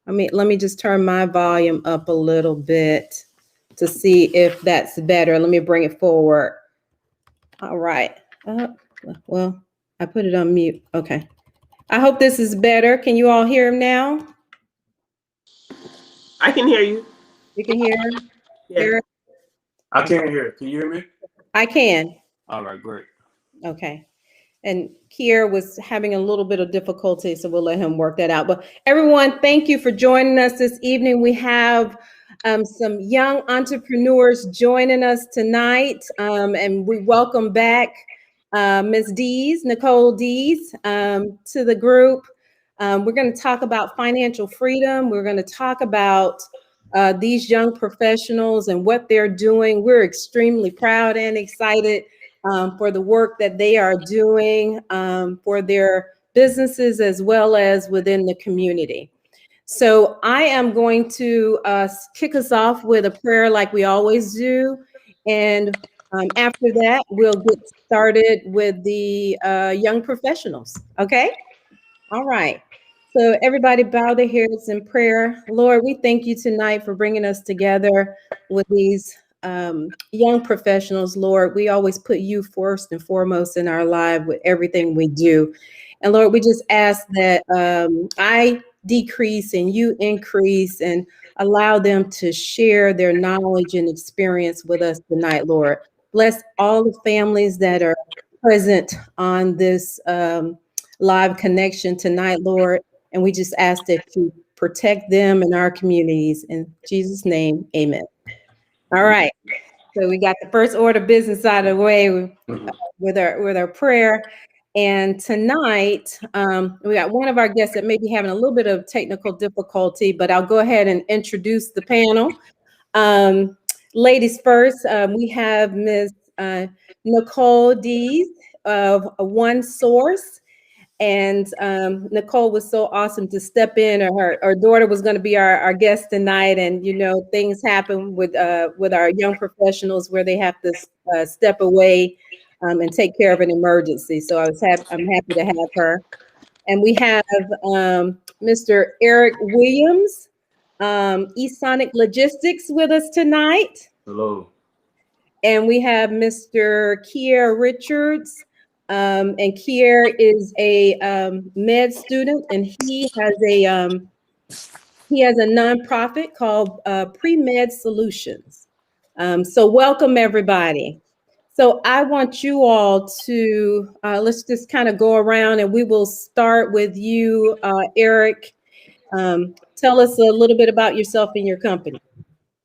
Let me just turn my volume up a little bit to see if that's better. Let me bring it forward. All right. Well, I put it on mute. Okay. I hope this is better. Can you all hear him now? I can hear you. You can hear him? Yeah. I can't hear. Can you hear me? I can. All right, great. Okay. And Kier was having a little bit of difficulty, so we'll let him work that out. But everyone, thank you for joining us this evening. We have some young entrepreneurs joining us tonight, and we welcome back Ms. Dees, Nicole Dees, to the group. We're going to talk about financial freedom. We're going to talk about these young professionals and what they're doing. We're extremely proud and excited for the work that they are doing for their businesses as well as within the community. So I am going to kick us off with a prayer like we always do. And after that, we'll get started with the young professionals. Okay? All right. So everybody bow their heads in prayer. Lord, we thank you tonight for bringing us together with these young professionals. Lord, we always put you first and foremost in our life with everything we do. And Lord, we just ask that I decrease and you increase and allow them to share their knowledge and experience with us tonight, Lord. Bless all the families that are present on this live connection tonight, Lord. And we just ask that you protect them and our communities. In Jesus' name, amen. All right. So we got the first order of business out of the way with our prayer. And tonight, we got one of our guests that may be having a little bit of technical difficulty, but I'll go ahead and introduce the panel. Ladies first, we have Ms. Nicole Dees of One Source. And Nicole was so awesome to step in. Her daughter was going to be our guest tonight, and you know things happen with our young professionals where they have to step away and take care of an emergency. So I'm happy to have her. And we have Mr. Eric Williams, eSonic Logistics, with us tonight. Hello. And we have Mr. Kier Richards. And Kier is a med student, and he has a nonprofit called Pre-Med Solutions. So welcome everybody. So I want you all to let's just kind of go around, and we will start with you, Eric. Tell us a little bit about yourself and your company.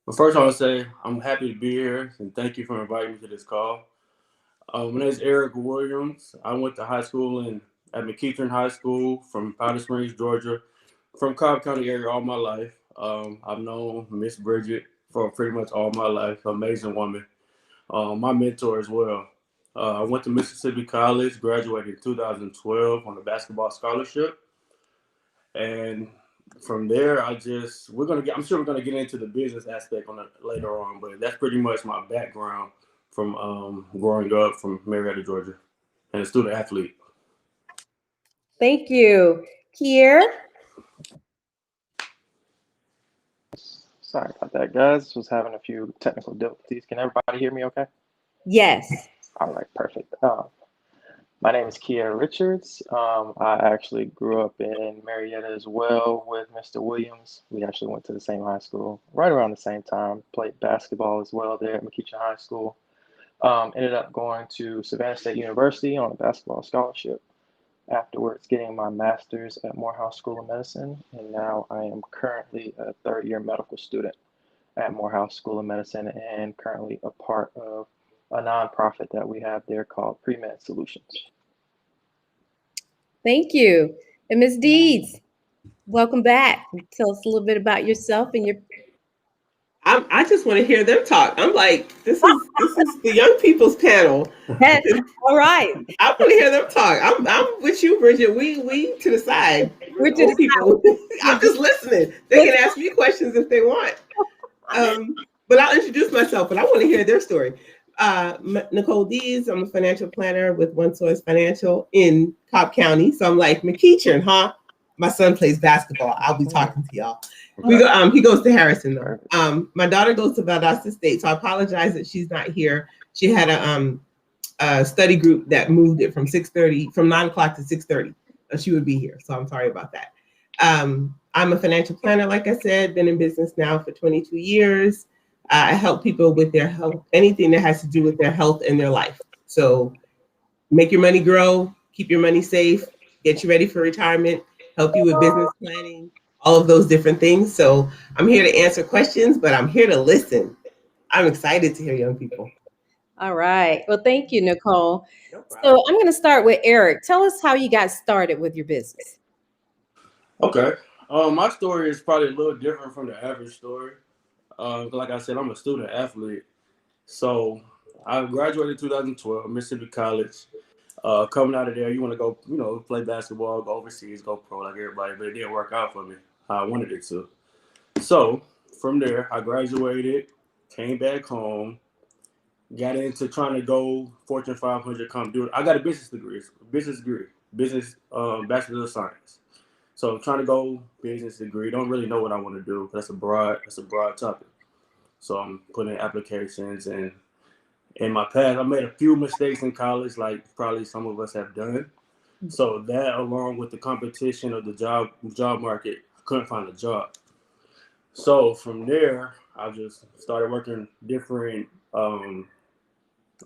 Well, first I want to say I'm happy to be here, and thank you for inviting me to this call. My name is Eric Williams. I went to high school at McKeithren High School from Powder Springs, Georgia, from Cobb County area all my life. I've known Miss Bridget for pretty much all my life, amazing woman, my mentor as well. I went to Mississippi College, graduated in 2012 on a basketball scholarship. And from there, I'm sure we're gonna get into the business aspect on it later on, but that's pretty much my background from growing up from Marietta, Georgia, and a student athlete. Thank you. Kier? Sorry about that, guys. Was having a few technical difficulties. Can everybody hear me okay? Yes. All right, perfect. My name is Kier Richards. I actually grew up in Marietta as well with Mr. Williams. We actually went to the same high school right around the same time, played basketball as well there at McKeithren High School. Ended up going to Savannah State University on a basketball scholarship. Afterwards, getting my master's at Morehouse School of Medicine. And now I am currently a third-year medical student at Morehouse School of Medicine and currently a part of a nonprofit that we have there called Pre-Med Solutions. Thank you. And Ms. Deeds, welcome back. Tell us a little bit about yourself and your... I just want to hear them talk. I'm like, this is the young people's panel. All right. I want to hear them talk. I'm with you, Bridget. We to the side. We're to the people. I'm just listening. They can ask me questions if they want. But I'll introduce myself, but I want to hear their story. Nicole Dees, I'm a financial planner with One Source Financial in Cobb County. So I'm like, McKeithren, huh? My son plays basketball. I'll be talking to y'all. We go. He goes to Harrison though. My daughter goes to Valdosta State, so I apologize that she's not here. She had a study group that moved it from 9 o'clock to 6:30. She would be here, so I'm sorry about that. I'm a financial planner, like I said, been in business now for 22 years. I help people with their health, anything that has to do with their health and their life. So make your money grow, keep your money safe, get you ready for retirement, help you with business planning, all of those different things. So I'm here to answer questions, but I'm here to listen. I'm excited to hear young people. All right. Well, thank you, Nicole. No problem. So I'm going to start with Eric. Tell us how you got started with your business. Okay. My story is probably a little different from the average story. Like I said, I'm a student athlete. So I graduated in 2012, Mississippi College. Coming out of there, you want to go, play basketball, go overseas, go pro like everybody, but it didn't work out for me how I wanted it to. So from there, I graduated, came back home, got into trying to go Fortune 500 do it. I got a business degree, Bachelor of Science. So I'm trying to go business degree. Don't really know what I want to do. That's a broad topic. So I'm putting in applications, and in my past, I made a few mistakes in college, like probably some of us have done. So that, along with the competition of the job market, I couldn't find a job. So from there, I just started working different, I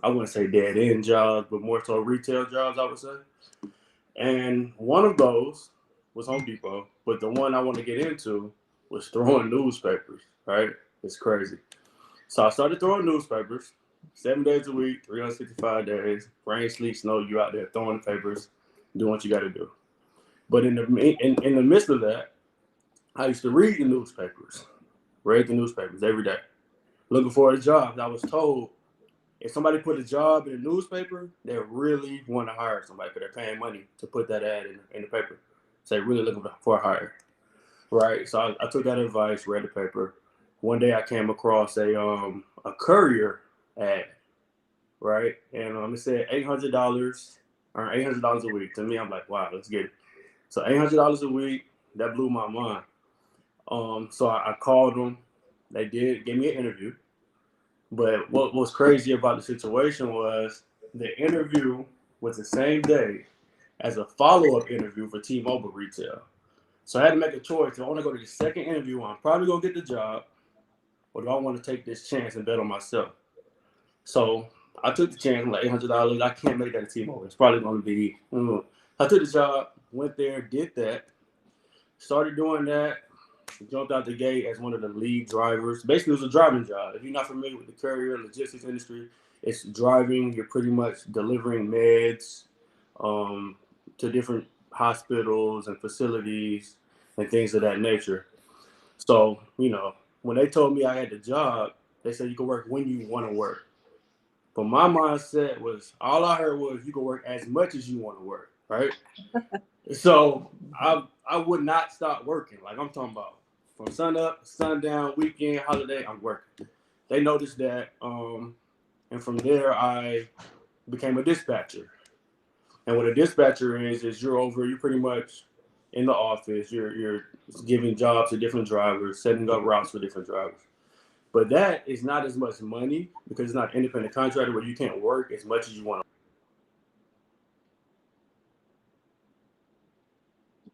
wouldn't say dead end jobs, but more so retail jobs, I would say. And one of those was Home Depot, but the one I want to get into was throwing newspapers, right? It's crazy. So I started throwing newspapers 7 days a week, 365 days, rain, sleet, snow, you out there throwing the papers, doing what you got to do. But in the midst of that, I used to read the newspapers every day, looking for a job. I was told if somebody put a job in a newspaper, they really want to hire somebody because they're paying money to put that ad in the paper. So they're really looking for a hire, right? So I took that advice, read the paper. One day I came across a courier ad, right? And it said $800 or $800 a week. To me, I'm like, wow, let's get it. So $800 a week, that blew my mind. So I called them. They gave me an interview. But what was crazy about the situation was the interview was the same day as a follow-up interview for T-Mobile retail. So I had to make a choice. Do I want to go to the second interview? I'm probably going to get the job. Or do I want to take this chance and bet on myself? So I took the chance. I'm like, $800. I can't make that at T-Mobile. It's probably going to be. I took the job, went there, did that, started doing that, jumped out the gate as one of the lead drivers. Basically, it was a driving job. If you're not familiar with the courier logistics industry, it's driving. You're pretty much delivering meds to different hospitals and facilities and things of that nature. So, when they told me I had the job, they said you can work when you want to work. But my mindset was, all I heard was you can work as much as you want to work, right? So I would not stop working. Like I'm talking about from sun up, sundown, weekend, holiday, I'm working. They noticed that, and from there I became a dispatcher. And what a dispatcher is you're pretty much in the office. You're giving jobs to different drivers, setting up routes for different drivers. But that is not as much money because it's not independent contractor where you can't work as much as you want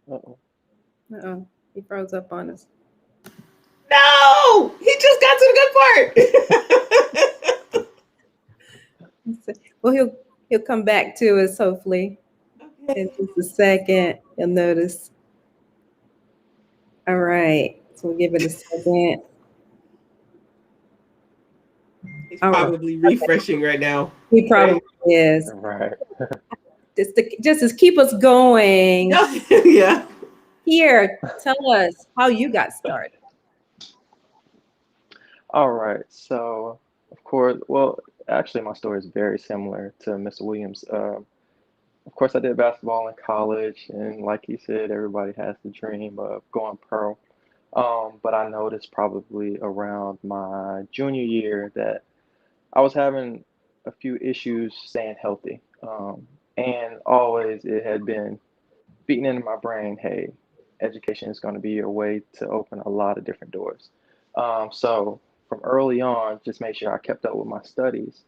to. Uh-oh. He froze up on us. No, he just got to the good part. Well, he'll come back to us hopefully in just a second. You'll notice. All right, so we'll give it a second. He's probably refreshing right now. He probably is. Right. Just to keep us going. Yeah. Here, tell us how you got started. All right. So, of course, well, actually, my story is very similar to Mr. Williams. Of course, I did basketball in college, and like he said, everybody has the dream of going pro. But I noticed probably around my junior year that I was having a few issues staying healthy. And always it had been beaten into my brain, hey, education is going to be your way to open a lot of different doors. So from early on, just make sure I kept up with my studies.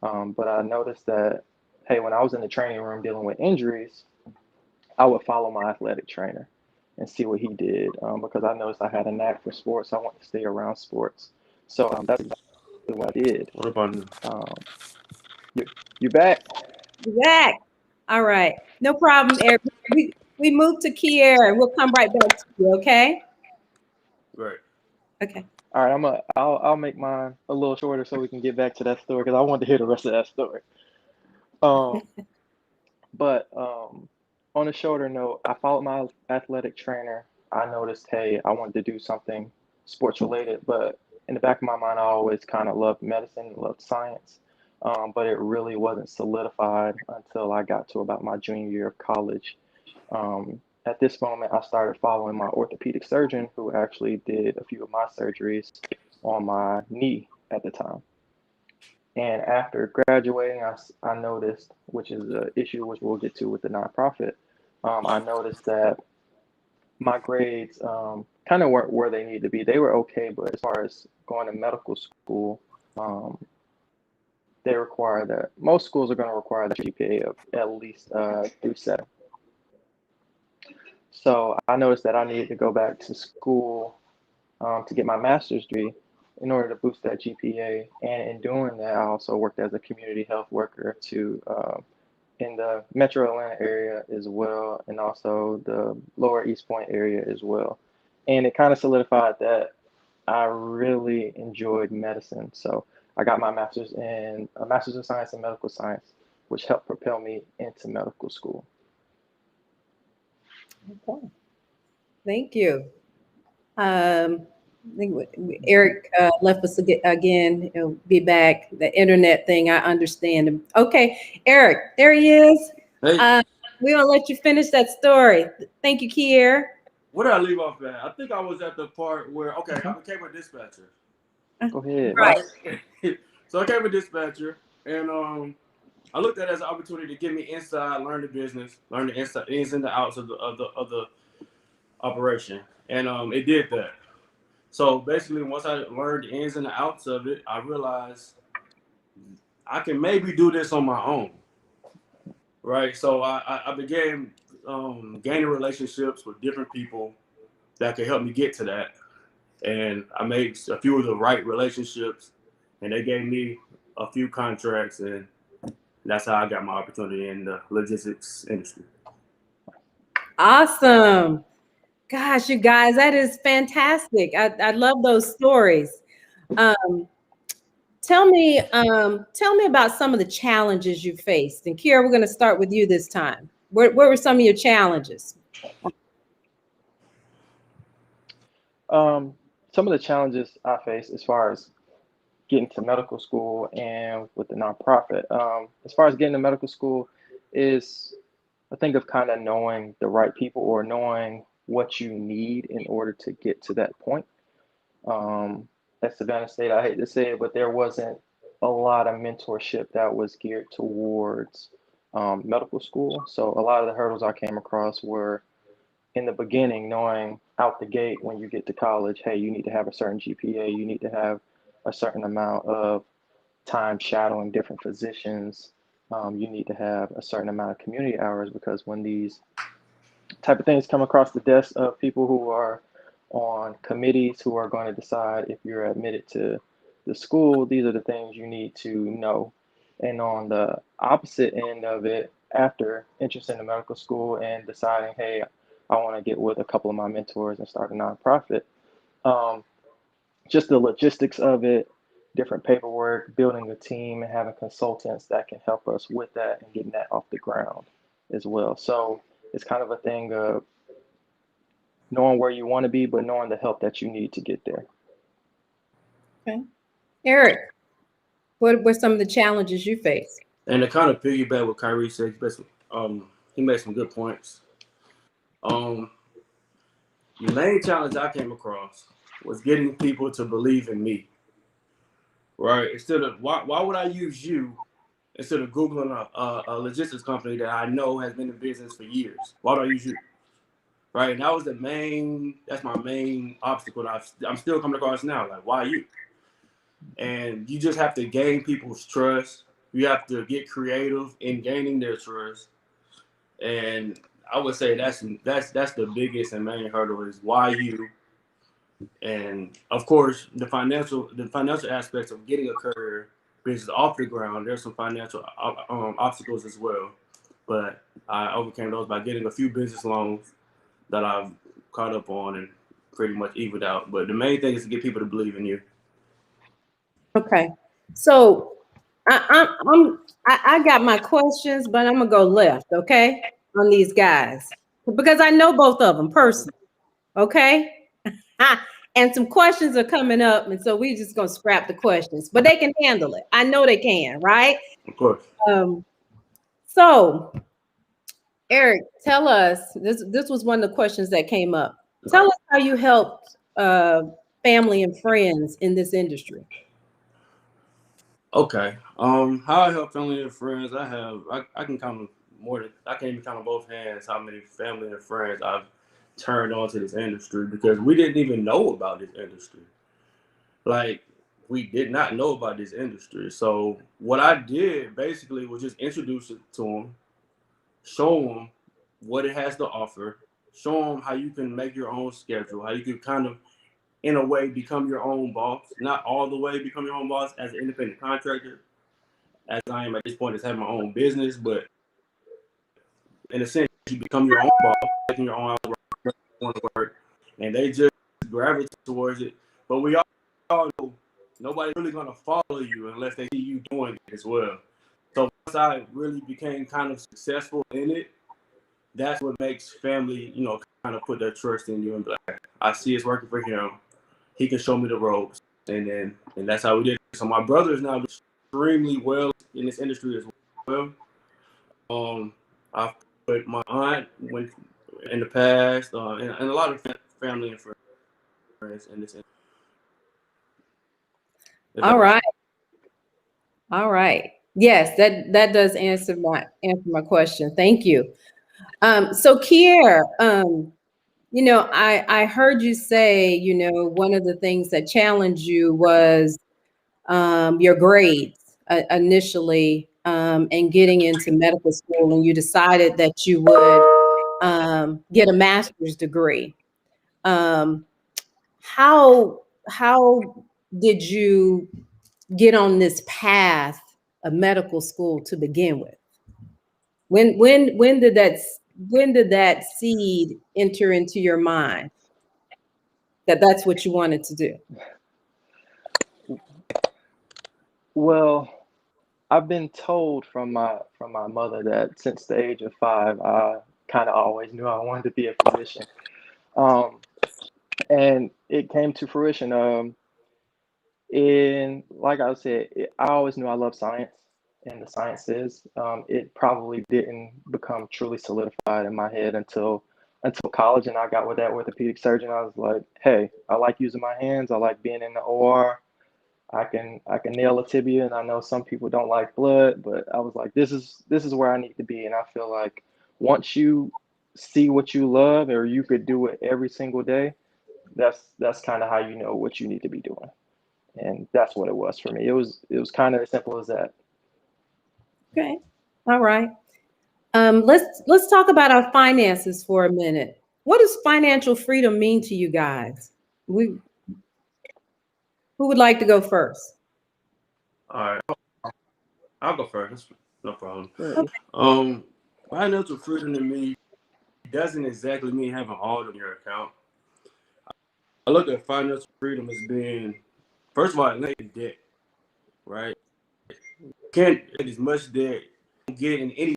But I noticed that, hey, when I was in the training room dealing with injuries, I would follow my athletic trainer and see what he did because I noticed I had a knack for sports. I wanted to stay around sports. So that's exactly what I did. What about you? You back? Zach. All right. No problem, Eric. We move to Kier and we'll come right back to you, okay? Right. Okay. All right, I'll make mine a little shorter so we can get back to that story because I wanted to hear the rest of that story. Um, but on a shorter note, I followed my athletic trainer. I noticed, hey, I wanted to do something sports related, but in the back of my mind, I always kind of loved medicine, loved science, but it really wasn't solidified until I got to about my junior year of college. At this moment, I started following my orthopedic surgeon, who actually did a few of my surgeries on my knee at the time. And after graduating, I noticed, which is an issue which we'll get to with the nonprofit, I noticed that my grades kind of weren't where they needed to be. They were okay, but as far as going to medical school, um, they require that most schools are going to require that GPA of at least 3.7. So I noticed that I needed to go back to school to get my master's degree in order to boost that GPA. And in doing that, I also worked as a community health worker to in the Metro Atlanta area as well, and also the Lower East Point area as well. And it kind of solidified that I really enjoyed medicine. So I got my master's in a master's of science in medical science, which helped propel me into medical school. Okay. Thank you. I think Eric left us again. He'll be back. The internet thing, I understand. Okay, Eric, there he is. Hey, We're going to let you finish that story. Thank you, Kier. where did I leave off at? I think I was at the part where, okay, I became a dispatcher. Go ahead. Right. So I became a dispatcher, and I looked at it as an opportunity to get me inside, learn the business, learn the inside, ins and the outs of the operation, and it did that. So basically, once I learned the ins and the outs of it, I realized I can maybe do this on my own, right? So I began gaining relationships with different people that could help me get to that, and I made a few of the right relationships, and they gave me a few contracts, and that's how I got my opportunity in the logistics industry. Awesome. Gosh, you guys, that is fantastic. I love those stories. Um, tell me about some of the challenges you faced. And Kiera, we're going to start with you this time. What were some of your challenges? Some of the challenges I face as far as getting to medical school and with the nonprofit, as far as getting to medical school, is I think of kind of knowing the right people or knowing what you need in order to get to that point. At Savannah State, I hate to say it, but there wasn't a lot of mentorship that was geared towards medical school. So a lot of the hurdles I came across were in the beginning, knowing out the gate when you get to college, hey, you need to have a certain GPA, you need to have a certain amount of time shadowing different physicians. You need to have a certain amount of community hours because when these type of things come across the desk of people who are on committees who are going to decide if you're admitted to the school, these are the things you need to know. And on the opposite end of it, after interest in the medical school and deciding, hey, I want to get with a couple of my mentors and start a nonprofit, um, just the logistics of it, different paperwork, building a team, and having consultants that can help us with that and getting that off the ground as well. So it's kind of a thing of knowing where you want to be, but knowing the help that you need to get there. Okay. Eric, what were some of the challenges you faced? And to kind of piggyback what Kyrie said, he made some good points. The main challenge I came across was getting people to believe in me. Right? Instead of why would I use you instead of Googling a logistics company that I know has been in business for years? Why do I use you? right? And that's my main obstacle. I'm still coming across now. Like, why you? And you just have to gain people's trust. You have to get creative in gaining their trust. And I would say that's the biggest and main hurdle is why you. And of course, the financial aspects of getting a career business off the ground. There's some financial obstacles as well, but I overcame those by getting a few business loans that I've caught up on and pretty much evened out. But the main thing is to get people to believe in you. Okay, so I got my questions, but I'm gonna go left, okay, on these guys because I know both of them personally, okay. And some questions are coming up, and so we just gonna scrap the questions, but they can handle it. I know they can, right? Of course. So Eric, tell us, this was one of the questions that came up. Tell us how you helped family and friends in this industry. Okay. How I help family and friends, I can count I can't even count on both hands how many family and friends I've turned on to this industry because we didn't even know about this industry. Like, we did not know about this industry. So what I did basically was just introduce it to them, show them what it has to offer, show them how you can make your own schedule, how you can kind of, in a way, become your own boss. Not all the way become your own boss as an independent contractor, as I am at this point, is having my own business, but in a sense, you become your own boss, taking your own work, and they just gravitate towards it. But we all know nobody's really gonna follow you unless they see you doing it as well. So once I really became kind of successful in it, that's what makes family, kind of put their trust in you and be like, I see it's working for him. He can show me the ropes, and that's how we did it. So my brother is now extremely well in this industry as well. I've put my aunt went in the past, and a lot of family and friends in this industry. All right. All right. Yes, that does answer my question. Thank you. So Kier, I heard you say, one of the things that challenged you was your grades initially and getting into medical school, and you decided that you would get a master's degree. How did you get on this path of medical school to begin with? When did that seed enter into your mind that that's what you wanted to do? Well, I've been told from my mother that since the age of 5, I kind of always knew I wanted to be a physician, and it came to fruition. In like I said, I always knew I loved science and the sciences. It probably didn't become truly solidified in my head until college, and I got with that orthopedic surgeon. I was like, hey, I like using my hands. I like being in the OR. I can nail a tibia, and I know some people don't like blood, but I was like, this is where I need to be. And I feel like once you see what you love, or you could do it every single day, that's kind of how you know what you need to be doing. And that's what it was for me. It was kind of as simple as that. Okay. All right. Let's talk about our finances for a minute. What does financial freedom mean to you guys? Who would like to go first? All right, I'll go first. No problem. Okay. Financial freedom to me doesn't exactly mean having all in your account. I look at financial freedom as being, first of all, eliminating debt, right? You can't get as much debt, get in any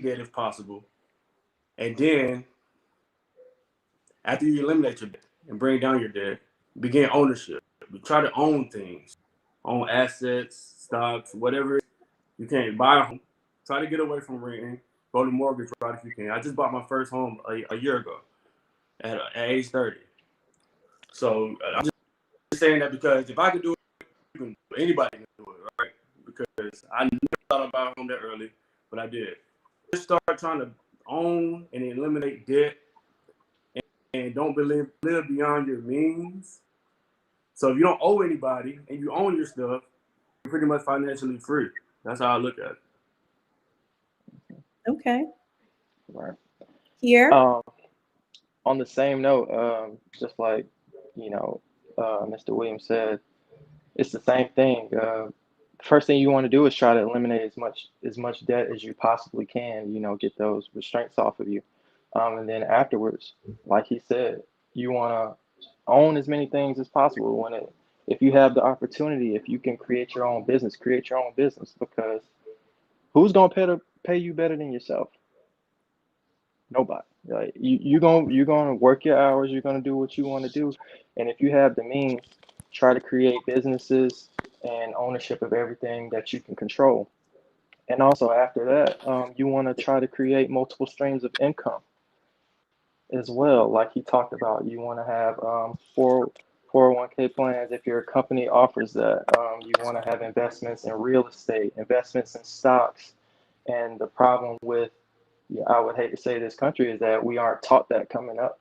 debt if possible, and then after you eliminate your debt and bring down your debt, begin ownership. You try to own things, own assets, stocks, whatever. You can't buy a home. Try to get away from renting. Go to mortgage route if you can. I just bought my first home a year ago at age 30. So I'm just saying that because if I could do it, anybody can do it, right? Because I never thought about home that early, but I did. Just start trying to own and eliminate debt and don't live beyond your means. So if you don't owe anybody and you own your stuff, you're pretty much financially free. That's how I look at it. Okay. Right. Here. On the same note, just like, Mr. Williams said, it's the same thing. First thing you want to do is try to eliminate as much debt as you possibly can, get those restraints off of you. And then afterwards, like he said, you want to own as many things as possible. If you have the opportunity, if you can create your own business, because who's gonna pay you better than yourself? Nobody. Like you're gonna work your hours, you're gonna do what you want to do, and if you have the means, try to create businesses and ownership of everything that you can control. And also after that, you want to try to create multiple streams of income as well. Like he talked about, you want to have 401k plans if your company offers that. You want to have investments in real estate, investments in stocks. And the problem with, I would hate to say this country, is that we aren't taught that coming up.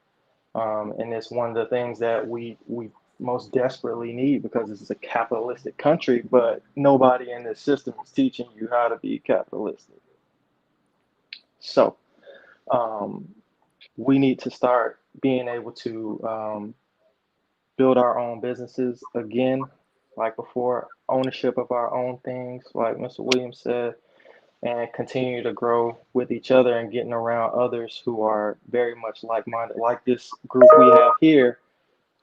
And it's one of the things that we most desperately need, because this is a capitalistic country, but nobody in this system is teaching you how to be capitalistic. So we need to start being able to build our own businesses again, like before, ownership of our own things, like Mr. Williams said, and continue to grow with each other and getting around others who are very much like-minded, like this group we have here,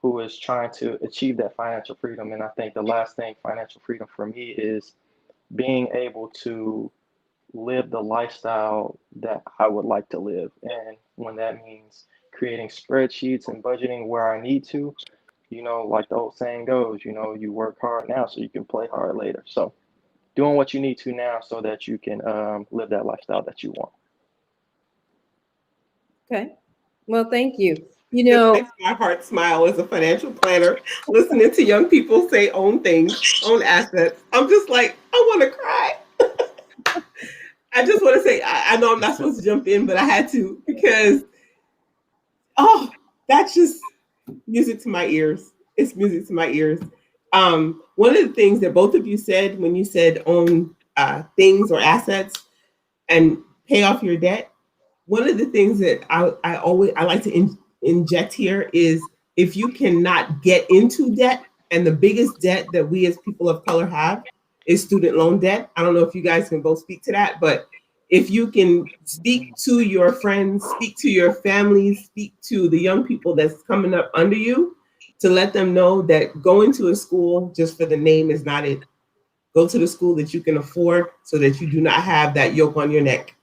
who is trying to achieve that financial freedom. And I think the last thing, financial freedom for me, is being able to live the lifestyle that I would like to live. And when that means creating spreadsheets and budgeting where I need to, like the old saying goes, you work hard now so you can play hard later. So doing what you need to now so that you can live that lifestyle that you want. Okay. Well, thank you. It makes my heart smile as a financial planner, listening to young people say own things, own assets. I'm just like, I want to cry. I just want to say, I know I'm not supposed to jump in, but I had to, because, that's just music to my ears. It's music to my ears. One of the things that both of you said when you said own things or assets and pay off your debt, one of the things that I like to inject here is, if you cannot get into debt, and the biggest debt that we as people of color have is student loan debt. I don't know if you guys can both speak to that, but if you can speak to your friends, speak to your families, speak to the young people that's coming up under you, to let them know that going to a school just for the name is not it. Go to the school that you can afford, so that you do not have that yoke on your neck.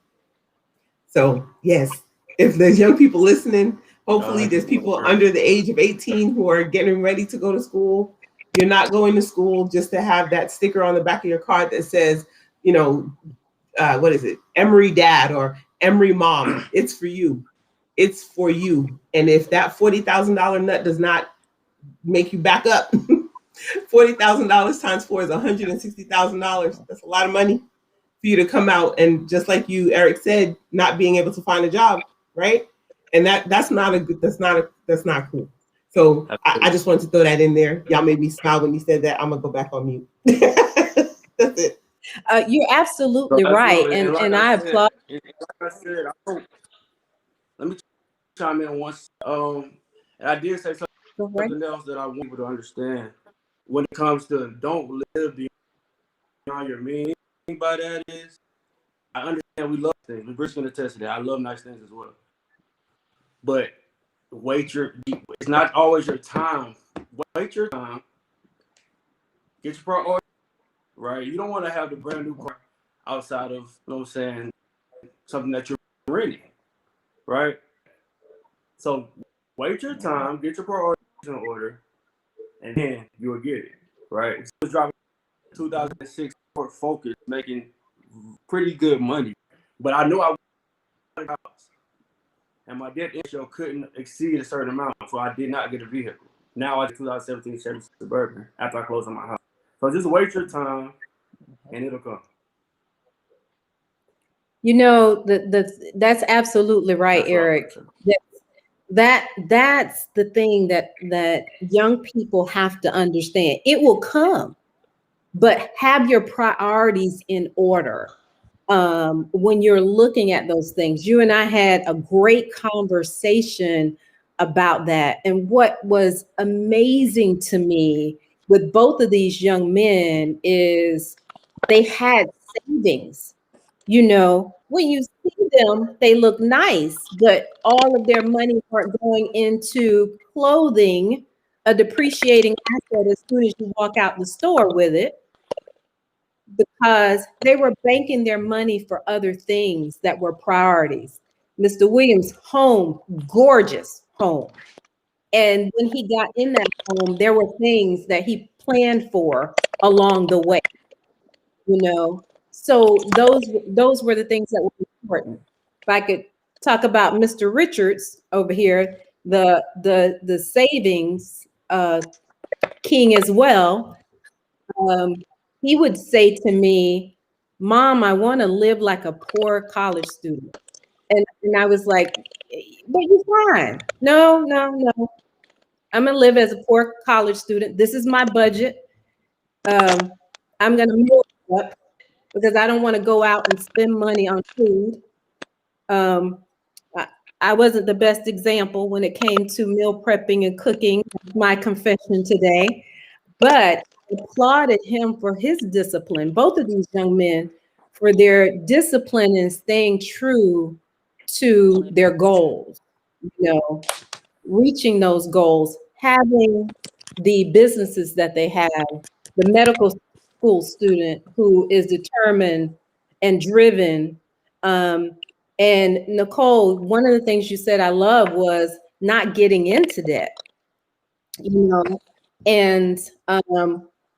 So yes, if there's young people listening, hopefully there's people under the age of 18 who are getting ready to go to school. You're not going to school just to have that sticker on the back of your card that says, what is it? Emory dad or Emory mom. It's for you. It's for you. And if that $40,000 nut does not make you back up, $40,000 times 4 is $160,000. That's a lot of money for you to come out and, just like you, Eric, said, not being able to find a job, right? And that's not cool. So I just wanted to throw that in there. Y'all made me smile when you said that. I'm gonna go back on mute. That's it. You're absolutely right, and I applaud. Like I said, let me chime in once. And I did say something else that I want people to understand when it comes to don't live beyond your means. By that is, I understand we love things. We're going to test that. I love nice things as well. But it's not always your time. Wait your time. Get your priority right. You don't want to have the brand new car outside of, something that you're renting, right? So wait your time, get your priorities in order, and then you'll get it, right? So I was driving 2006 Ford Focus, making pretty good money, but I knew I wanted a house, and my debt ratio couldn't exceed a certain amount, so I did not get a vehicle. Now I have 2017 Chevy Suburban after I close on my house. So just wait your time, and it'll come. That's absolutely right, Eric. That's the thing that young people have to understand. It will come, but have your priorities in order. When you're looking at those things, you and I had a great conversation about that. And what was amazing to me with both of these young men is they had savings. You know, when you see them, they look nice, but all of their money aren't going into clothing, a depreciating asset as soon as you walk out the store with it, because they were banking their money for other things that were priorities. Mr. Williams' home, gorgeous home. And when he got in that home, there were things that he planned for along the way, you know. So those were the things that were important. If I could talk about Mr. Richards over here, the savings king as well. um, he would say to me, "Mom, I want to live like a poor college student." And I was like, "But you're fine. No, no, no. I'm gonna live as a poor college student. This is my budget. Um, I'm gonna meal up because I don't want to go out and spend money on food." Um, I, I wasn't the best example when it came to meal prepping and cooking. My confession today. But I applauded him for his discipline, both of these young men, for their discipline and staying true to their goals, you know, reaching those goals, having the businesses that they have, the medical school student who is determined and driven. Um, and Nicole, one of the things you said I love was not getting into debt, you know, and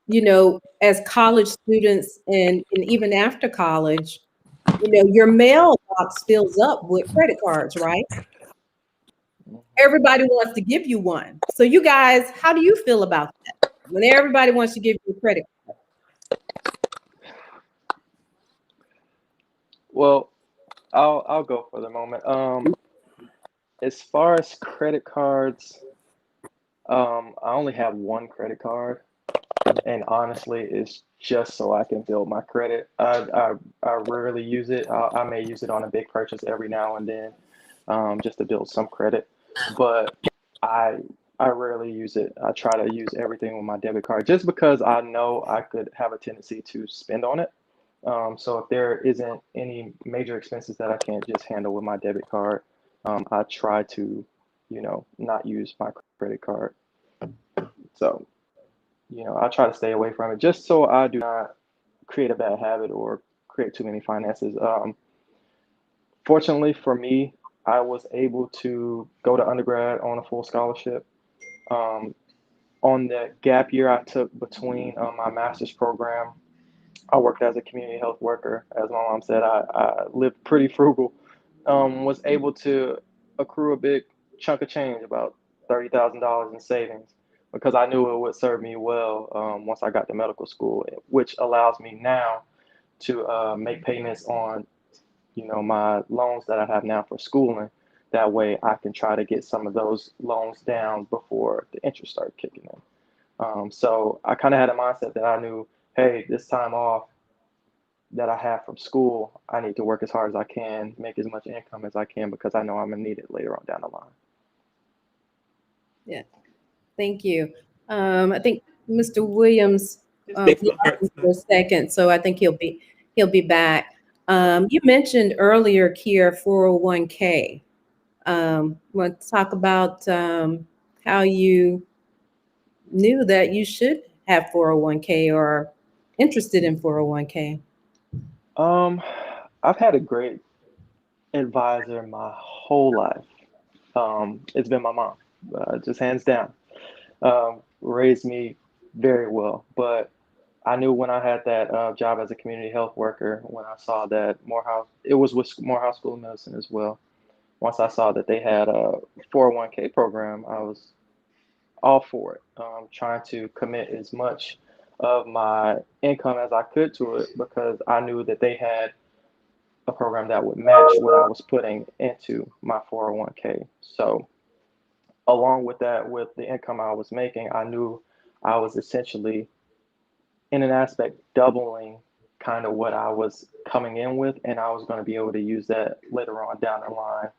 you know, as college students and even after college, you know, your mailbox fills up with credit cards, right? Everybody wants to give you one. So you guys, how do you feel about that? When everybody wants to give you a credit card? Well, I'll go for the moment. As far as credit cards, I only have one credit card, and honestly, it's just so I can build my credit. I rarely use it. I may use it on a big purchase every now and then, just to build some credit, but I I rarely use it. I try to use everything with my debit card just because I know I could have a tendency to spend on it. So if there isn't any major expenses that I can't just handle with my debit card, I try to, not use my credit card. So, I try to stay away from it just so I do not create a bad habit or create too many finances. Fortunately for me, I was able to go to undergrad on a full scholarship. Um, on the gap year I took between my master's program, I worked as a community health worker. As my mom said, I lived pretty frugal. Was able to accrue a big chunk of change, about $30,000 in savings, because I knew it would serve me well once I got to medical school, which allows me now to make payments on, my loans that I have now for schooling. That way, I can try to get some of those loans down before the interest started kicking in. So I kind of had a mindset that I knew, hey, this time off that I have from school, I need to work as hard as I can, make as much income as I can because I know I'm gonna need it later on down the line. Yeah, thank you. I think Mr. Williams This makes my left heart for smile. a second, so I think he'll be back. You mentioned earlier, Kier, 401k. Want to talk about how you knew that you should have 401k or interested in 401k? Um, I've had a great advisor my whole life. It's been my mom, just hands down. Raised me very well, but I knew when I had that job as a community health worker, when I saw that Morehouse, it was with Morehouse School of Medicine as well. Once I saw that they had a 401k program, I was all for it. Trying to commit as much of my income as I could to it because I knew that they had a program that would match what I was putting into my 401k. So along with that, with the income I was making, I knew I was essentially, in an aspect, doubling kind of what I was coming in with, and I was going to be able to use that later on down the line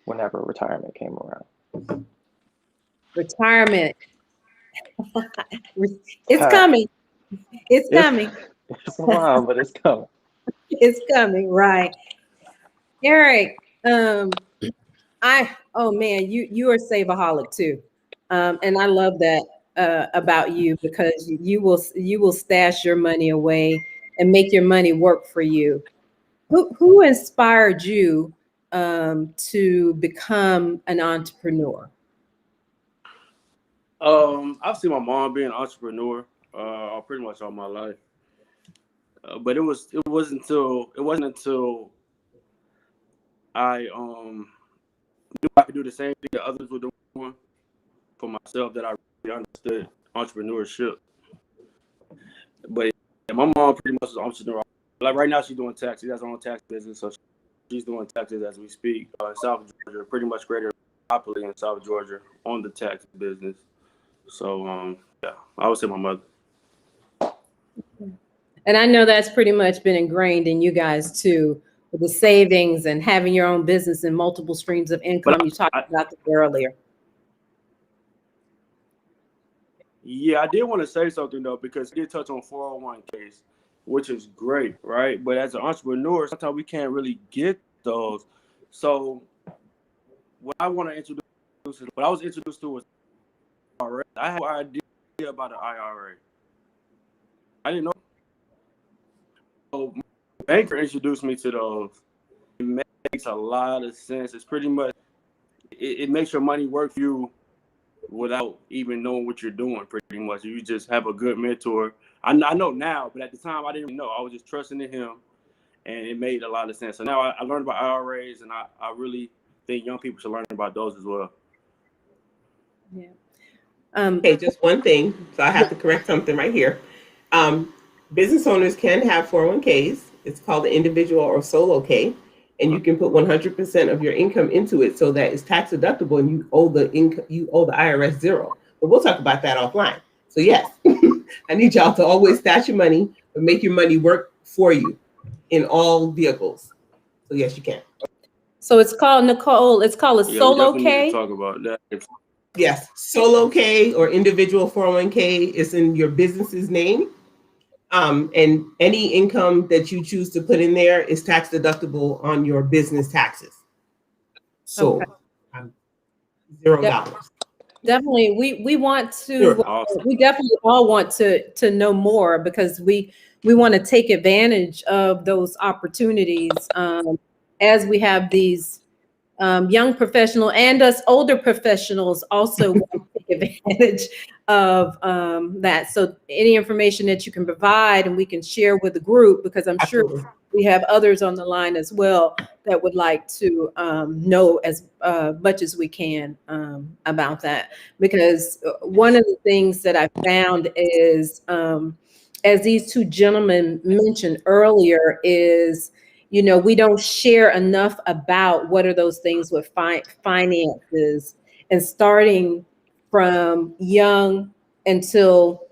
whenever retirement came around. Retirement. It's Ha, coming. It's it's coming. it's a while, but it's coming. It's coming, right. Eric, oh man, you are saveaholic too. And I love that about you, because you will stash your money away and make your money work for you. Who inspired you to become an entrepreneur? I've seen my mom be an entrepreneur pretty much all my life. But it wasn't until I knew I could do the same thing that others were doing for myself that I really understood entrepreneurship. But yeah, my mom pretty much is an entrepreneur. Like right now, she's doing taxes. She has her own tax business, so she's doing taxes as we speak. In South Georgia, pretty much created a monopoly in South Georgia on the tax business. So yeah, I would say my mother. And I know that's pretty much been ingrained in you guys too, with the savings and having your own business and multiple streams of income. You talked about that earlier. Yeah, I did want to say something though, because he did touch on 401ks, which is great, right? But as an entrepreneur, sometimes we can't really get those. So what I want to introduce, what I was introduced to was IRA. I had no idea about the IRA. I didn't know. So my banker introduced me to those. It makes a lot of sense. It's pretty much, it makes your money work for you without even knowing what you're doing, pretty much. You just have a good mentor. I know now, but at the time I didn't know. I was just trusting in him, and it made a lot of sense. So now I learned about IRAs, and I really think young people should learn about those as well. Yeah. Okay, just one thing. So I have to correct something right here. Business owners can have 401ks. It's called the individual or solo K. And you can put 100% of your income into it so that it's tax deductible, and you owe the IRS zero. But we'll talk about that offline. So yes, I need y'all to always stash your money, but make your money work for you in all vehicles. So yes, you can. So it's called, Nicole, it's called a solo we K. Need to talk about that. Yes, solo K or individual 401k is in your business's name. And any income that you choose to put in there is tax deductible on your business taxes. So $0. Definitely, we want to. Sure. Awesome. We definitely all want to know more, because we want to take advantage of those opportunities as we have these young professional and us older professionals also want to take advantage of that. So any information that you can provide and we can share with the group, because I'm Absolutely. sure we have others on the line as well that would like to know as much as we can about that. Because one of the things that I found is, as these two gentlemen mentioned earlier, is, you know, we don't share enough about what are those things with finances, and starting from young until,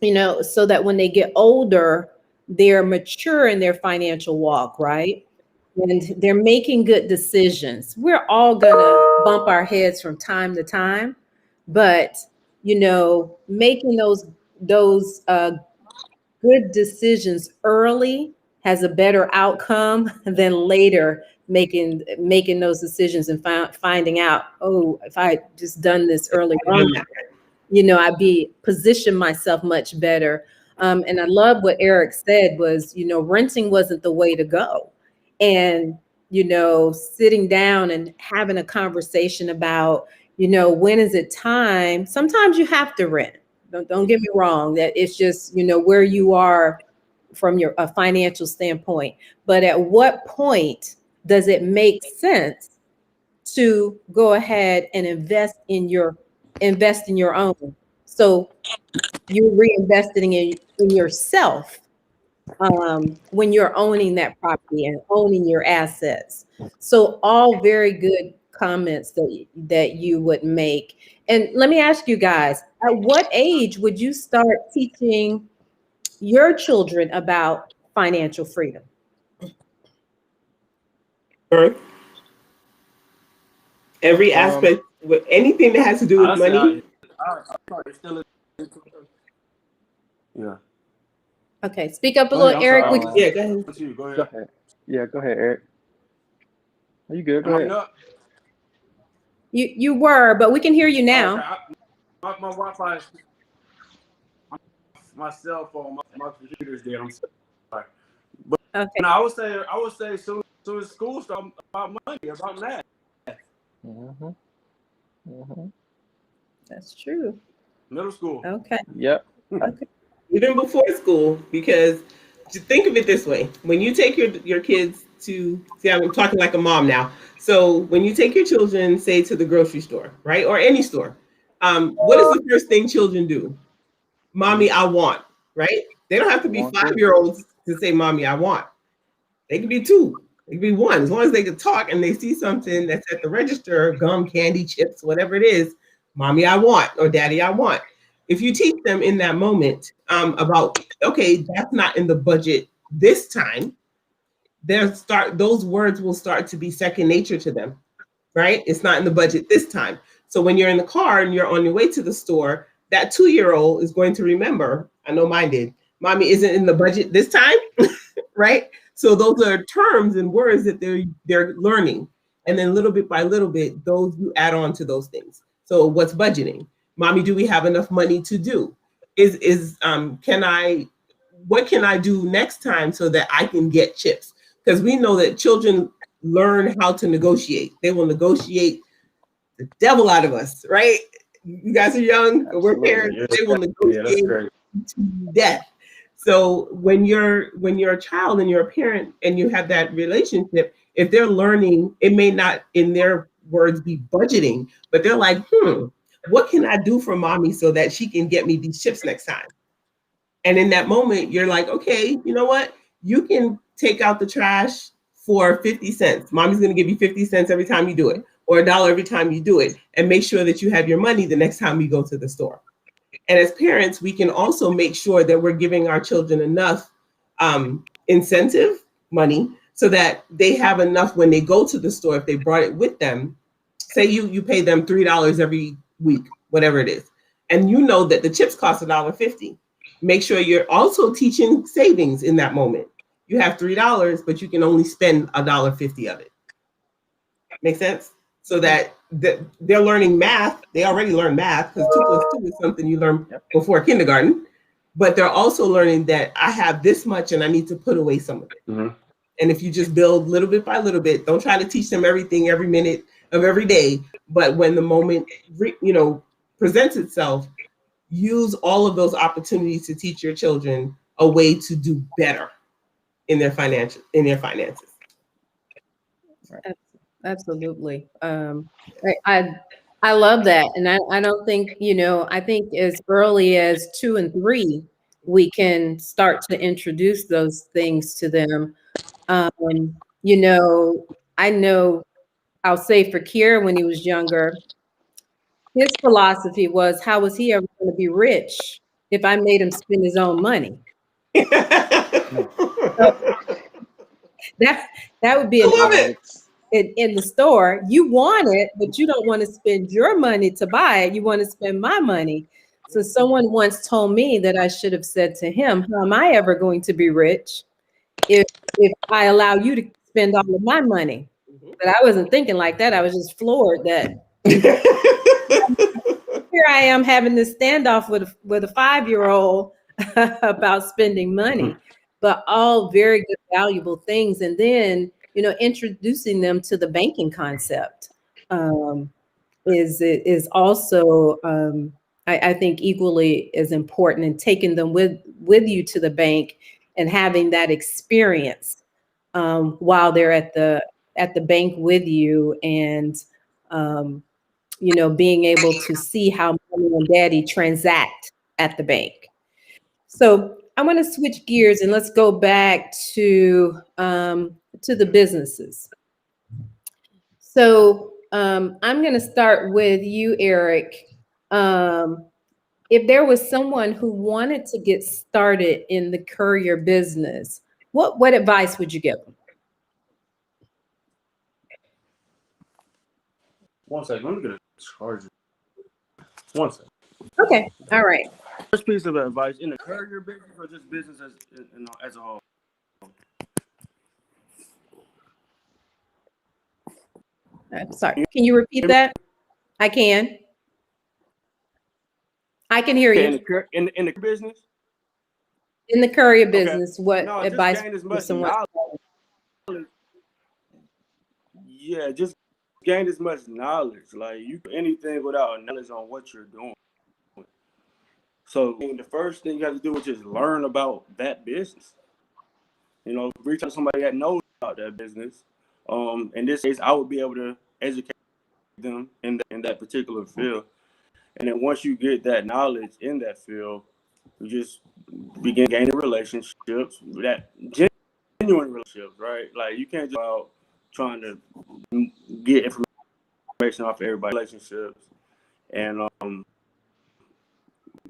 you know, so that when they get older, they're mature in their financial walk, right? And they're making good decisions. We're all gonna bump our heads from time to time, but you know, making those good decisions early has a better outcome than later making those decisions and finding out, oh, if I had just done this early on, you know, I'd be positioned myself much better. And I love what Eric said was, you know, renting wasn't the way to go. And, you know, sitting down and having a conversation about, you know, when is it time? Sometimes you have to rent. Don't get me wrong, that it's just, you know, where you are from your a financial standpoint. But at what point does it make sense to go ahead and invest in your own? So you're reinvesting in yourself when you're owning that property and owning your assets. So all very good comments that you would make. And let me ask you guys, at what age would you start teaching your children about financial freedom? Birth. Every aspect, with anything that has to do with money. Yeah. Okay, speak up a Go little, ahead, Eric. sorry. Yeah, go ahead. Go ahead. Go ahead. Yeah, go ahead, Eric. Are you good? Go Am I ahead. up? You were, but we can hear you now. Okay. My Wi-Fi, my cell phone, my computer's dead. I'm sorry. But Okay. no, I would say soon as school starts, about money, about math. Mm-hmm. Mm-hmm. That's true. Middle school. Okay. Yep. Okay. Even before school, because just think of it this way: when you take your kids to see, I'm talking like a mom now. So when you take your children, say to the grocery store, right, or any store, what is the first thing children do? Mommy, I want. Right? They don't have to be Want this? 5-year-olds to say, "Mommy, I want." They could be 2. They could be 1. As long as they can talk and they see something that's at the register, gum, candy, chips, whatever it is, "Mommy, I want," or "Daddy, I want." If you teach them in that moment about, okay, that's not in the budget this time, those words will start to be second nature to them, right? It's not in the budget this time. So when you're in the car and you're on your way to the store, that 2-year-old is going to remember, I know mine did, "Mommy isn't in the budget this time," right? So those are terms and words that they're learning. And then little bit by little bit, those you add on to those things. So what's budgeting? "Mommy, do we have enough money to do? What can I do next time so that I can get chips?" Because we know that children learn how to negotiate. They will negotiate the devil out of us, right? You guys are young, we're Absolutely. parents, Yeah. they will Yeah, that's negotiate great. to death. So when you're a child and you're a parent and you have that relationship, if they're learning, it may not in their words be budgeting, but they're like, what can I do for mommy so that she can get me these chips next time? And in that moment, you're like, okay, you know what? You can take out the trash for 50 cents. Mommy's going to give you 50 cents every time you do it, or $1 every time you do it, and make sure that you have your money the next time you go to the store. And as parents, we can also make sure that we're giving our children enough incentive money so that they have enough when they go to the store. If they brought it with them, say you pay them $3 every week, whatever it is, and you know that the chips cost $1.50. Make sure you're also teaching savings in that moment. You have $3, but you can only spend $1.50 of it. Make sense? So that they're learning math. They already learn math because 2 + 2 is something you learn before kindergarten. But they're also learning that I have this much and I need to put away some of it. Mm-hmm. And if you just build little bit by little bit, don't try to teach them everything every minute of every day. But when the moment presents itself, use all of those opportunities to teach your children a way to do better in their finances. Absolutely. I love that. And I don't think, I think as early as 2 and 3, we can start to introduce those things to them. You know, I know I'll say for Kier when he was younger, his philosophy was, how was he ever going to be rich if I made him spend his own money? So that would be an option in the store. You want it, but you don't want to spend your money to buy it. You want to spend my money. So someone once told me that I should have said to him, how am I ever going to be rich if I allow you to spend all of my money? But I wasn't thinking like that. I was just floored that here I am having this standoff with a 5-year-old about spending money, but all very good, valuable things. And then, introducing them to the banking concept is also, I think, equally as important, and taking them with you to the bank and having that experience while they're at the bank with you, and being able to see how mommy and daddy transact at the bank. So I want to switch gears and let's go back to the businesses. So I'm going to start with you, Eric. If there was someone who wanted to get started in the courier business, what advice would you give them? One second, let me get a charger. One second. Okay, all right. First piece of advice in the courier business or just business as a whole? I'm sorry. Can you repeat that? I can. I can hear you. In the business? In the courier Okay. business, what No, advice just gain as would much someone? knowledge. Yeah, just gain as much knowledge. Like you can do anything without knowledge on what you're doing. So the first thing you have to do is just learn about that business. You know, reach out to somebody that knows about that business. In this case, I would be able to educate them in that particular field. And then once you get that knowledge in that field, you just begin gaining relationships, that genuine relationships, right? Like you can't just go out trying to get information off of everybody's relationships. And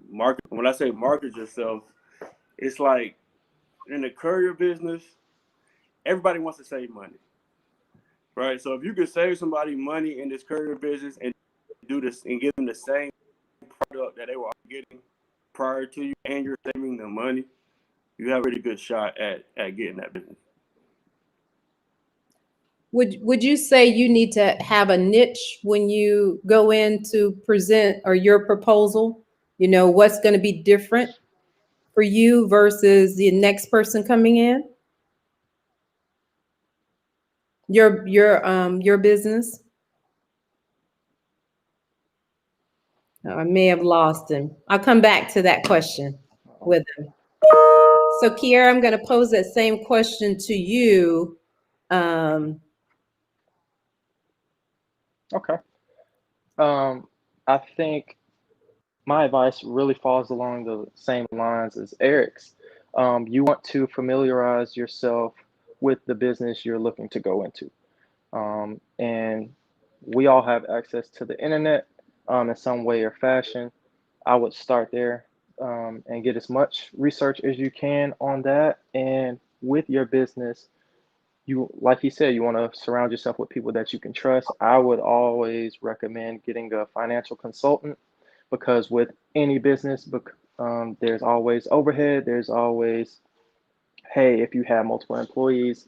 market. When I say market yourself, it's like in the courier business, everybody wants to save money, right? So if you could save somebody money in this courier business and do this and give them the same product that they were getting prior to you, and you're saving them money, you have a really good shot at getting that business. Would you say you need to have a niche when you go in to present or your proposal? You know, what's going to be different for you versus the next person coming in? Your business? Oh, I may have lost him. I'll come back to that question with him. So Kiera, I'm going to pose that same question to you. Okay. I think my advice really falls along the same lines as Eric's. You want to familiarize yourself with the business you're looking to go into. And we all have access to the internet in some way or fashion. I would start there and get as much research as you can on that. And with your business, you, like he said, you want to surround yourself with people that you can trust. I would always recommend getting a financial consultant, because with any business, there's always overhead. There's always, hey, if you have multiple employees,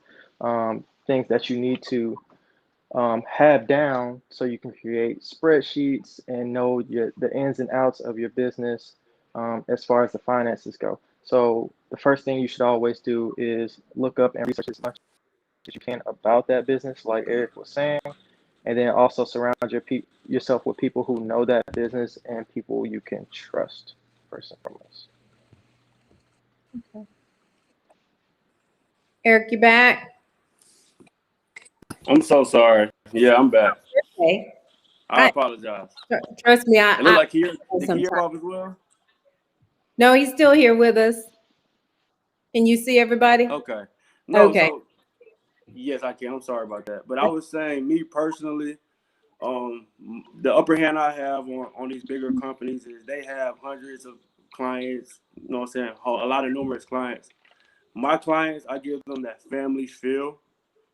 things that you need to have down so you can create spreadsheets and know the ins and outs of your business as far as the finances go. So the first thing you should always do is look up and research as much as you can about that business, like Eric was saying, and then also surround yourself with people who know that business and people you can trust, first and foremost. Okay. Eric, you back? I'm so sorry. Yeah, I'm back. Okay. I apologize. Trust me, It looked like did he hear off as well? No, he's still here with us. Can you see everybody? Okay. No, okay. So yes, I can. I'm sorry about that. But I was saying, me personally, the upper hand I have on these bigger companies is they have hundreds of clients, you know what I'm saying? A lot of numerous clients. My clients, I give them that family feel,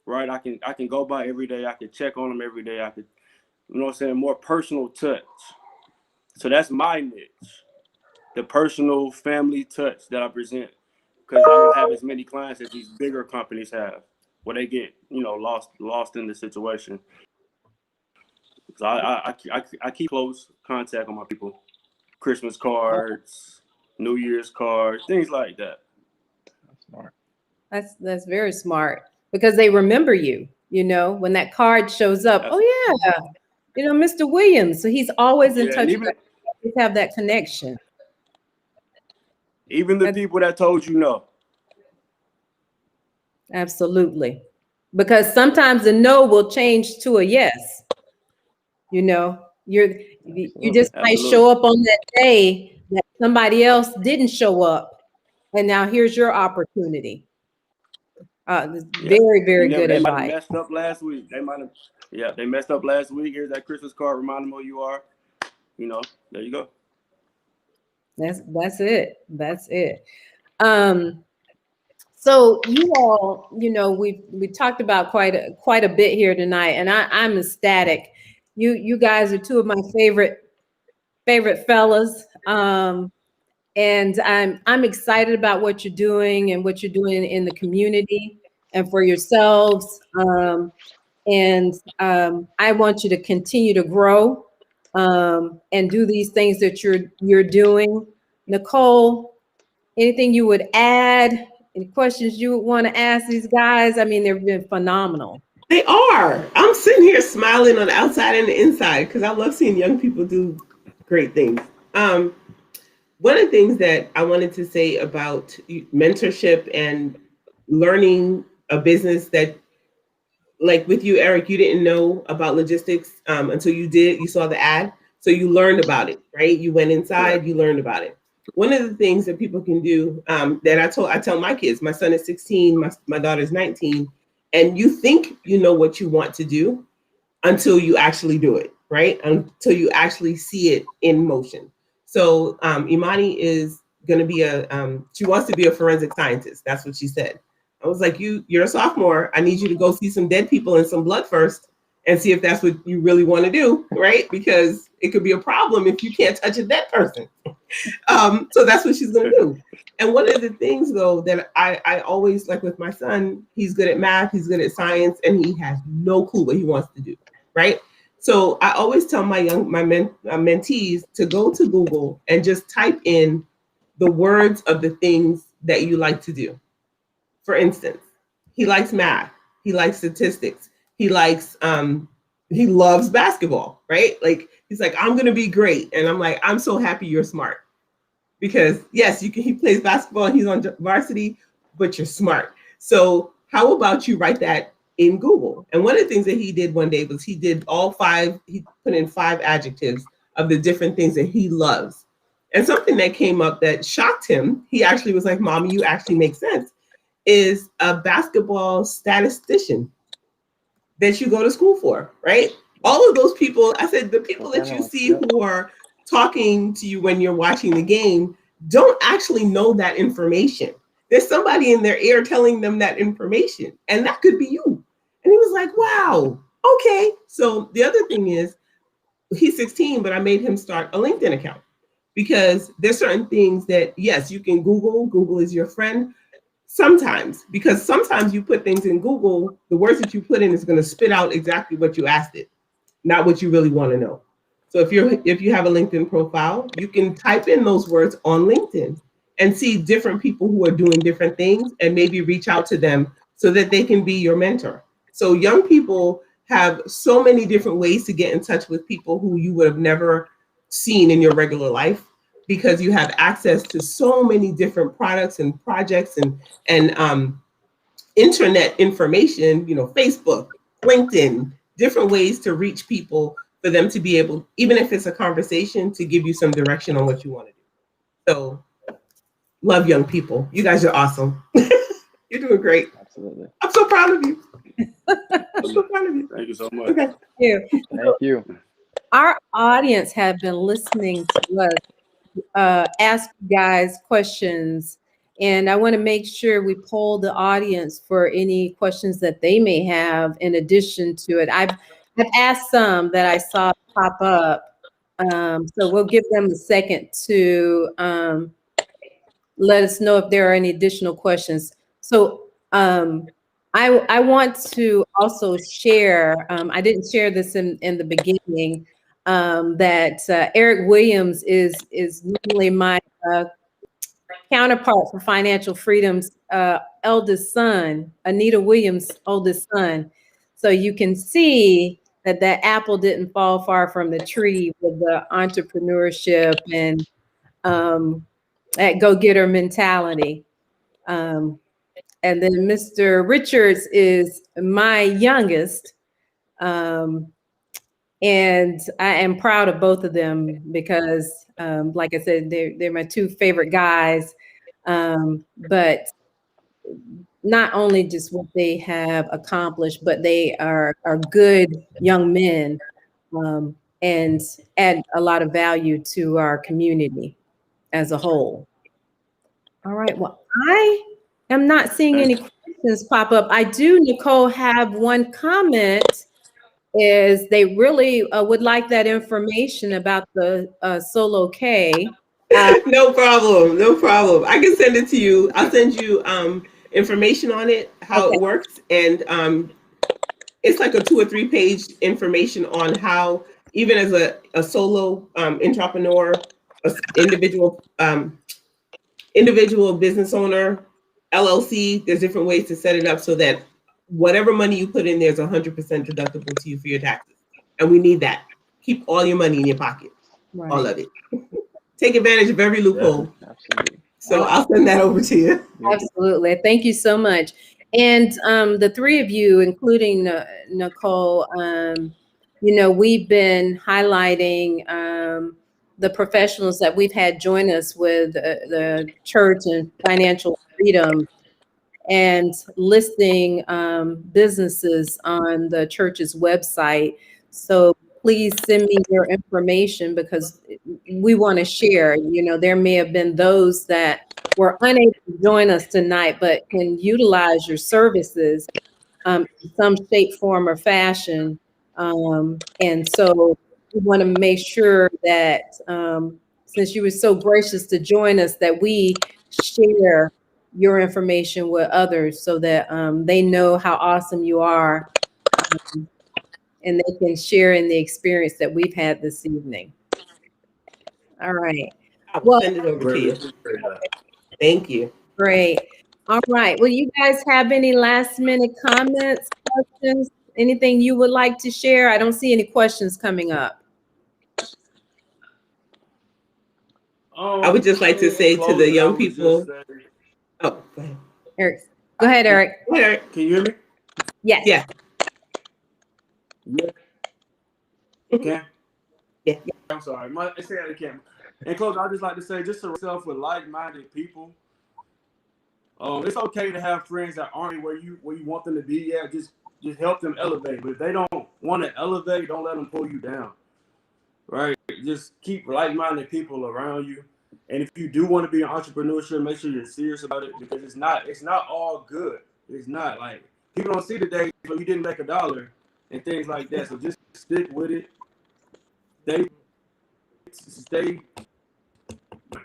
right? I can go by every day. I can check on them every day. I could, you know what I'm saying, more personal touch. So that's my niche, the personal family touch that I present, because I don't have as many clients as these bigger companies have, where they get, you know, lost in the situation. So I keep close contact with my people, Christmas cards, New Year's cards, things like that. That's smart. That's very smart, because they remember you. You know, when that card shows up, oh yeah, you know, Mr. Williams. So he's always in touch. With have that connection. Even the people that told you no. Absolutely, because sometimes the no will change to a yes. You know, you just might show up on that day that somebody else didn't show up, and now here's your opportunity. Very, very good They might have advice. messed up last week. They messed up last week. Here's that Christmas card. Remind them who you are. There you go. That's it. That's it. So you all, we talked about quite a bit here tonight, and I'm ecstatic. You guys are two of my favorite fellas. And I'm excited about what you're doing and what you're doing in the community and for yourselves. I want you to continue to grow and do these things that you're doing. Nicole, anything you would add? Any questions you would want to ask these guys? I mean, they've been phenomenal. They are. I'm sitting here smiling on the outside and the inside because I love seeing young people do great things. One of the things that I wanted to say about mentorship and learning a business that, like with you, Eric, you didn't know about logistics until you saw the ad. So you learned about it, right? You went inside, you learned about it. One of the things that people can do that I tell my kids, my son is 16, my daughter's 19, and you think you know what you want to do until you actually do it, right? Until you actually see it in motion. So Imani is going to be she wants to be a forensic scientist. That's what she said. I was like, you're a sophomore. I need you to go see some dead people and some blood first and see if that's what you really want to do, right? Because it could be a problem if you can't touch a dead person. So that's what she's going to do. And one of the things, though, that I always, like with my son, he's good at math, he's good at science, and he has no clue what he wants to do, right? So I always tell my mentees to go to Google and just type in the words of the things that you like to do. For instance, he likes math, he likes statistics, he loves basketball, right? Like, he's like, I'm going to be great. And I'm like, I'm so happy you're smart. Because yes, he plays basketball and he's on varsity, but you're smart. So how about you write that in Google? And one of the things that he did one day was he put in 5 adjectives of the different things that he loves. And something that came up that shocked him, he actually was like, Mommy, you actually make sense, is a basketball statistician that you go to school for, right? All of those people, I said, the people that you see who are talking to you when you're watching the game don't actually know that information. There's somebody in their ear telling them that information, and that could be you. And he was like, wow, okay. So the other thing is, he's 16, but I made him start a LinkedIn account because there's certain things that, yes, you can Google. Google is your friend sometimes, because sometimes you put things in Google, the words that you put in is going to spit out exactly what you asked it, not what you really want to know. So if you have a LinkedIn profile, you can type in those words on LinkedIn and see different people who are doing different things and maybe reach out to them so that they can be your mentor. So young people have so many different ways to get in touch with people who you would have never seen in your regular life, because you have access to so many different products and projects and internet information, Facebook, LinkedIn, different ways to reach people for them to be able, even if it's a conversation, to give you some direction on what you want to do. So love young people. You guys are awesome. You're doing great. Absolutely. I'm so proud of you. I'm so proud of you. Thank you so much. Okay. Thank you. Our audience have been listening to us ask you guys questions, and I want to make sure we poll the audience for any questions that they may have in addition to it. I've asked some that I saw pop up, so we'll give them a second to let us know if there are any additional questions. So I want to also share, I didn't share this in the beginning, that Eric Williams is normally my counterpart for Financial Freedom's eldest son, Anita Williams' oldest son. So you can see that apple didn't fall far from the tree with the entrepreneurship and that go-getter mentality. And then Mr. Richards is my youngest. And I am proud of both of them because, like I said, they're my 2 favorite guys. But not only just what they have accomplished, but they are good young men, and add a lot of value to our community as a whole. All right. Well, I am not seeing any questions pop up. I do, Nicole, have one comment. Is they really would like that information about the Solo K. No problem. No problem. I can send it to you. I'll send you information on it, how Okay. it works, and it's like a 2 or 3 page information on how, even as a solo entrepreneur, individual individual business owner, LLC, there's different ways to set it up so that whatever money you put in there is 100% deductible to you for your taxes. And we need that. Keep all your money in your pocket, Right. all of it. Take advantage of every loophole. Yeah, absolutely. So I'll send that over to you. Absolutely. Thank you so much. And the three of you, including Nicole, we've been highlighting the professionals that we've had join us with the church and financial freedom, and listing businesses on the church's website. So please send me your information, because we want to share. There may have been those that were unable to join us tonight, but can utilize your services in some shape, form, or fashion. And so we want to make sure that since you were so gracious to join us, that we share your information with others so that they know how awesome you are, and they can share in the experience that we've had this evening. All right. I will send it over to you. Thank you. Great. All right. Well, you guys have any last minute comments, questions, anything you would like to share? I don't see any questions coming up. I would just like to say to the young people. Oh, go ahead. Eric. Go ahead, Eric. Go ahead, Eric. Can you hear me? Yes. Yeah. Yeah. Okay. Yeah. I'm sorry. I say that again. In closing, I'd just like to say, just surround yourself with like-minded people. It's okay to have friends that aren't where you want them to be. Yeah, just help them elevate. But if they don't want to elevate, don't let them pull you down. Right? Just keep like-minded people around you. And if you do want to be an entrepreneurship, make sure you're serious about it, because it's not all good. It's not like people don't see the day so you didn't make $1 and things like that. So just stick with it.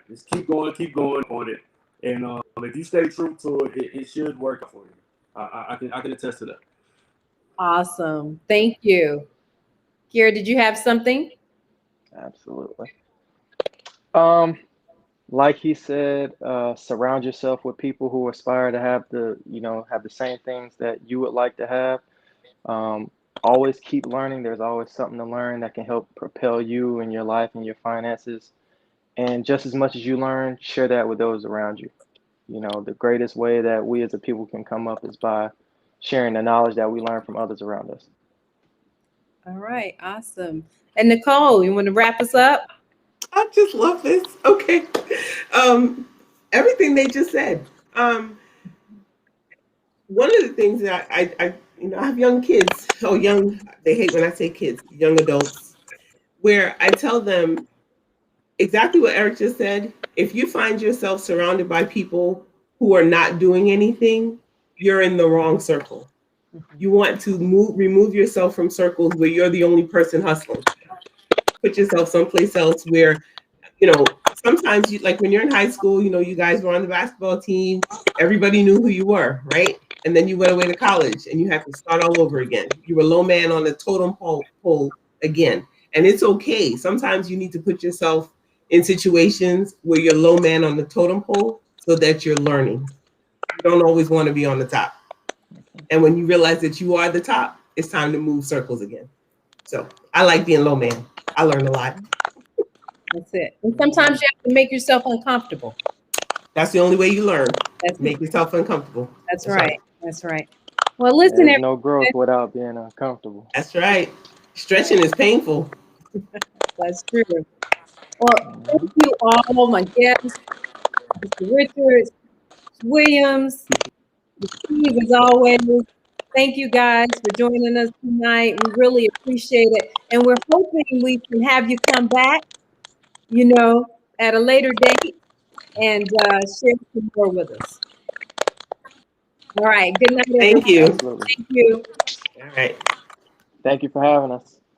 Just keep going on it. And if you stay true to it, it should work for you. I can attest to that. Awesome. Thank you. Kiera, did you have something? Absolutely. Like he said, surround yourself with people who aspire to have the same things that you would like to have. Always keep learning. There's always something to learn that can help propel you in your life and your finances. And just as much as you learn, share that with those around you. The greatest way that we as a people can come up is by sharing the knowledge that we learn from others around us. All right. Awesome. And Nicole, you want to wrap us up? I just love this. Okay. Everything they just said. One of the things that I have young kids, they hate when I say kids, young adults, where I tell them exactly what Eric just said. If you find yourself surrounded by people who are not doing anything, you're in the wrong circle. You want to remove yourself from circles where you're the only person hustling. Put yourself someplace else where, sometimes like when you're in high school, you guys were on the basketball team, everybody knew who you were, right? And then you went away to college and you had to start all over again. You were low man on the totem pole again. And it's okay. Sometimes you need to put yourself in situations where you're low man on the totem pole so that you're learning. You don't always want to be on the top. And when you realize that you are the top, it's time to move circles again. So I like being low man. I learned a lot. That's it. And sometimes you have to make yourself uncomfortable. That's the only way you learn. Make yourself uncomfortable. That's right. That's right. Well, listen. There's no growth without being uncomfortable. That's right. Stretching is painful. That's true. Well, thank you all, my guests, Mr. Richards, Williams, Steve, as always, thank you guys for joining us tonight. We really appreciate it. And we're hoping we can have you come back, at a later date and share some more with us. All right. Good night, everyone. Thank you. Absolutely. Thank you. All right. Thank you for having us.